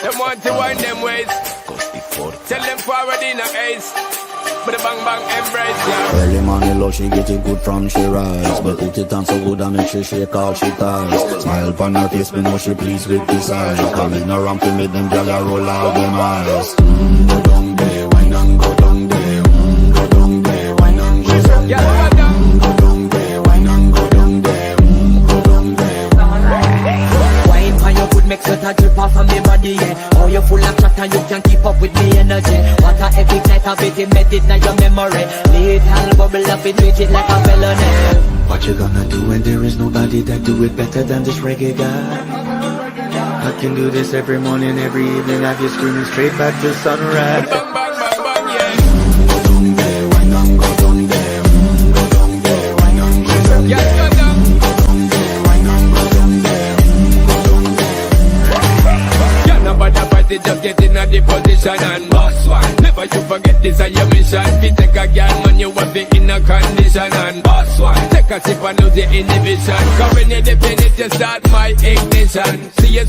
Them want to wind them ways. Tell them forward in a ace. But the bang bang embrace, yeah. Early morning love, she get it good from she rise. But put it on so good and make she shake all she ties. Smile upon her face, me know she pleased with this eyes. Coming around to make them gyal a roll out them eyes. Go down there, wine and go down there. Go down there, wine and go down there. Go down there, wine and go down there. Go down there. Wine on your foot makes sweat a drip off of me body, yeah. Oh, you're full of chat and you can't keep up with me energy. What a epic night of it, embed it in your memory. Little bubble up it, treat it like a felony. What you gonna do when there is nobody that do it better than this reggae guy? I can do this every morning, every evening. Have you screaming straight back to sunrise. Bang bang bang bang, yeah. Go down there, wine and go down there. Go down there, wine and go down Yeah, there. go down. Go down there, wine and go down there. Go down there. Yeah, nobody fight it, just get in a the position and boss one. Never you forget this is your mission. If you take a girl, man, you want be in a condition and boss one. Take a sip and lose the inhibition. Come when you dip in it, you start my ignition. See you